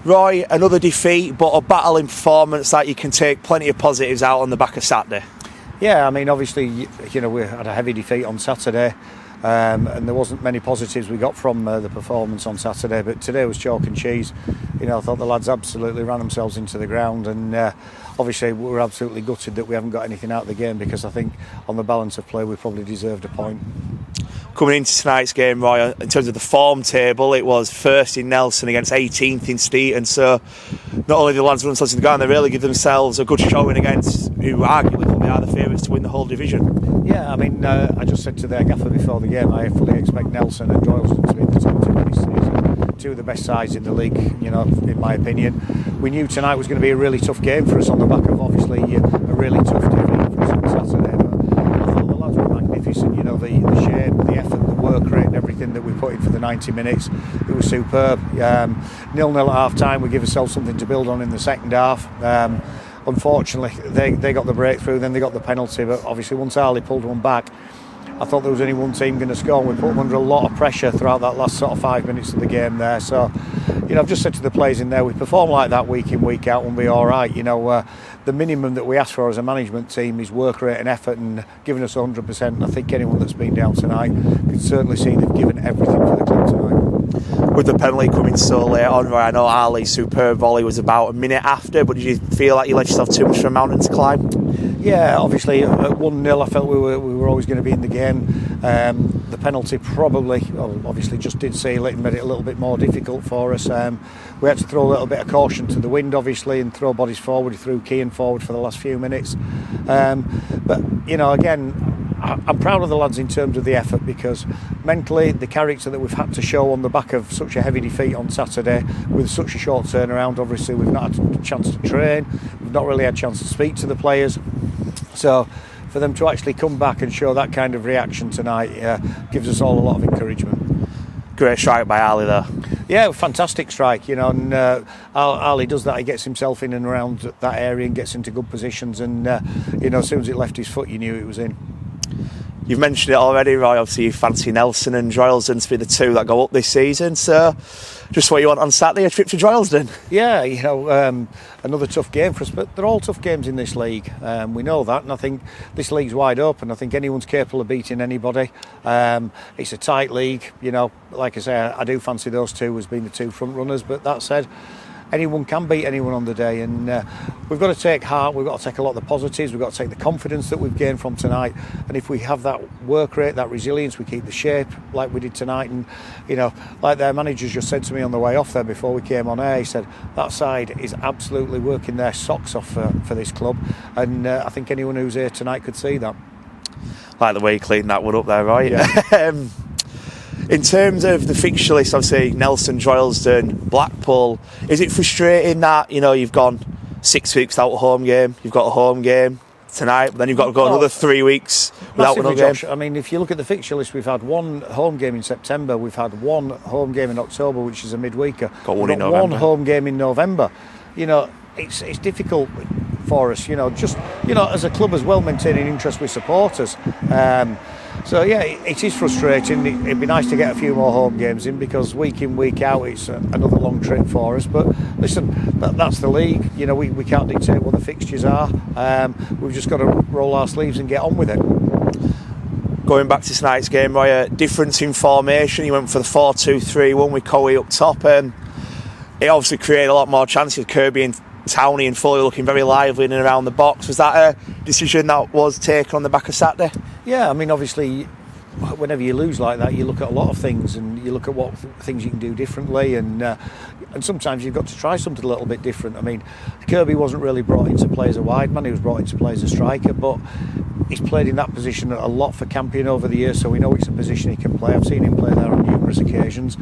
Roy, another defeat, but a battling performance that you can take plenty of positives out on the back of Saturday. Yeah, I mean, obviously, you know, we had a heavy defeat on Saturday, and there wasn't many positives we got from the performance on Saturday, but today was chalk and cheese. You know, I thought the lads absolutely ran themselves into the ground, and obviously we're absolutely gutted that we haven't got anything out of the game, because I think on the balance of play we probably deserved a point. Coming into tonight's game, Roy, in terms of the form table, it was first in Nelson against 18th in Steeton, so not only did the lads run themselves in the ground, they really give themselves a good showing against who arguably probably are the favourites to win the whole division. Yeah, I mean, I just said to their gaffer before the game, I fully expect Nelson and Droylsden to be in the top two this season. Two of the best sides in the league, you know, in my opinion. We knew tonight was going to be a really tough game for us on the back of obviously a really tough defeat for us on Saturday, but I thought the lads were magnificent. You know, the shape, the effort, the work rate and everything that we put in for the 90 minutes, it was superb. 0-0 at half time, we give ourselves something to build on in the second half. Unfortunately, they got the breakthrough, then they got the penalty, but obviously once Ali pulled one back, I thought there was only one team going to score, and we put them under a lot of pressure throughout that last sort of 5 minutes of the game there. So, you know, I've just said to the players in there, we perform like that week in, week out, and we'll be all right. You know, the minimum that we ask for as a management team is work rate and effort, and giving us 100%. And I think anyone that's been down tonight can certainly see they've given everything for the club tonight. With the penalty coming so late on, I know Ali's superb volley was about a minute after, but did you feel like you let yourself too much for a mountain to climb? Yeah, obviously at 1-0 I felt we were always going to be in the game. The penalty probably, obviously just did seal it and made it a little bit more difficult for us. We had to throw a little bit of caution to the wind obviously and throw bodies forward. He threw Keane forward for the last few minutes. But, you know, again, I'm proud of the lads in terms of the effort, because mentally the character that we've had to show on the back of such a heavy defeat on Saturday with such a short turnaround, obviously we've not had a chance to train, we've not really had a chance to speak to the players, so for them to actually come back and show that kind of reaction tonight gives us all a lot of encouragement. Great strike by Ali there. Yeah, fantastic strike, you know, and Ali does that, he gets himself in and around that area and gets into good positions, and you know, as soon as it left his foot you knew it was in. You've mentioned it already, Roy. Obviously, you fancy Nelson and Droylsden to be the two that go up this season. So, just what you want on Saturday, a trip to Droylsden? Yeah, you know, another tough game for us, but they're all tough games in this league. We know that, and I think this league's wide open. I think anyone's capable of beating anybody. It's a tight league, you know. Like I say, I do fancy those two as being the two front runners, but that said, anyone can beat anyone on the day, and we've got to take heart, we've got to take a lot of the positives, we've got to take the confidence that we've gained from tonight, and if we have that work rate, that resilience, we keep the shape like we did tonight. And you know, like their managers just said to me on the way off there before we came on air, he said that side is absolutely working their socks off for this club, and I think anyone who's here tonight could see that. Like the way you cleaned that one up there, right? Yeah. In terms of the fixture list, obviously Nelson, Droylsden, Blackpool, is it frustrating that, you know, you've gone 6 weeks without a home game, you've got a home game tonight, but then you've got to go another 3 weeks without a game? Josh, I mean, if you look at the fixture list, we've had one home game in September, we've had one home game in October, which is a midweeker. Got one in November. One home game in November. You know, it's difficult for us, you know, just, you know, as a club as well, maintaining interest with supporters. So yeah, it is frustrating. It'd be nice to get a few more home games in, because week in, week out it's another long trip for us. But listen, that's the league. You know, we can't dictate what the fixtures are. We've just got to roll our sleeves and get on with it. Going back to tonight's game, Roy, a difference in formation. You went for the 4-2-3-1 with Cowie up top. It obviously created a lot more chances. Kirby and Towney and Foley looking very lively in and around the box. Was that a decision that was taken on the back of Saturday? Yeah, I mean, obviously, whenever you lose like that, you look at a lot of things, and you look at what things you can do differently, and sometimes you've got to try something a little bit different. I mean, Kirby wasn't really brought into play as a wide man, he was brought into play as a striker, but he's played in that position a lot for Campion over the years, so we know it's a position he can play. I've seen him play there on numerous occasions.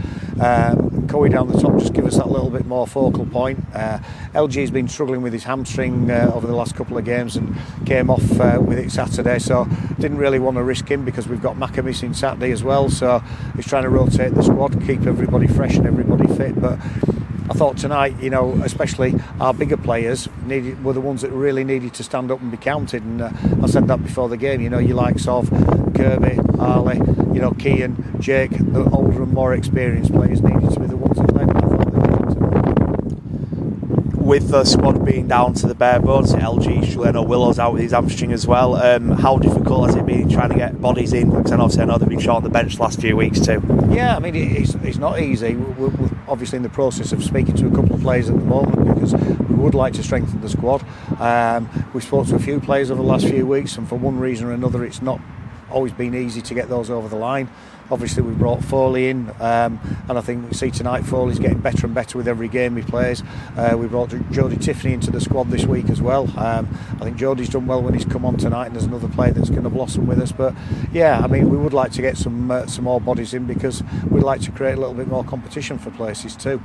Cowie down the top just give us that little bit more focal point. LG's been struggling with his hamstring over the last couple of games and came off with it Saturday, so didn't really want to risk him because we've got Macca missing Saturday as well, so he's trying to rotate the squad, keep everybody fresh and everybody fit. But I thought tonight, you know, especially our bigger players were the ones that really needed to stand up and be counted, and I said that before the game. You know, you likes of Kirby, Ali, you know, Keane, Jake, the older and more experienced players needed to be the ones that led. I thought they did tonight. with the squad being down to the bare bones, LG, Shaleno Willow's out with his hamstring as well. How difficult has it been trying to get bodies in? Because I know they've been short on the bench the last few weeks too. Yeah, I mean, it's not easy. We're obviously in the process of speaking to a couple of players at the moment because we would like to strengthen the squad. We've spoken to a few players over the last few weeks, and for one reason or another, it's not always been easy to get those over the line. Obviously we brought Foley in, and I think we see tonight Foley's getting better and better with every game he plays. We brought Jody Tiffany into the squad this week as well. I think Jody's done well when he's come on tonight, and there's another player that's going to blossom with us. But yeah, I mean, we would like to get some more bodies in because we'd like to create a little bit more competition for places too.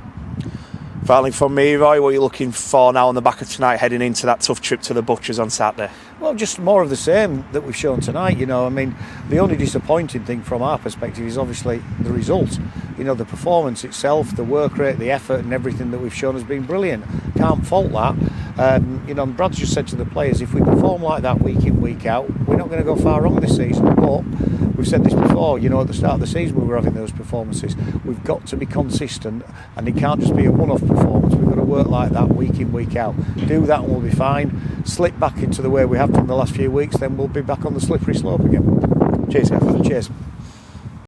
Finally from me, Roy, what are you looking for now on the back of tonight, heading into that tough trip to the Butchers on Saturday? Well, just more of the same that we've shown tonight. You know, I mean, the only disappointing thing from our perspective is obviously the result. You know, the performance itself, the work rate, the effort and everything that we've shown has been brilliant. Can't fault that. You know, Brad's just said to the players, if we perform like that week in, week out, we're not going to go far wrong this season. But we've said this before, you know, at the start of the season we were having those performances. We've got to be consistent, and it can't just be a one-off performance. We've got to work like that week in, week out. Do that and we'll be fine. Slip back into the way we have done the last few weeks, then we'll be back on the slippery slope again. Cheers, guys. Cheers.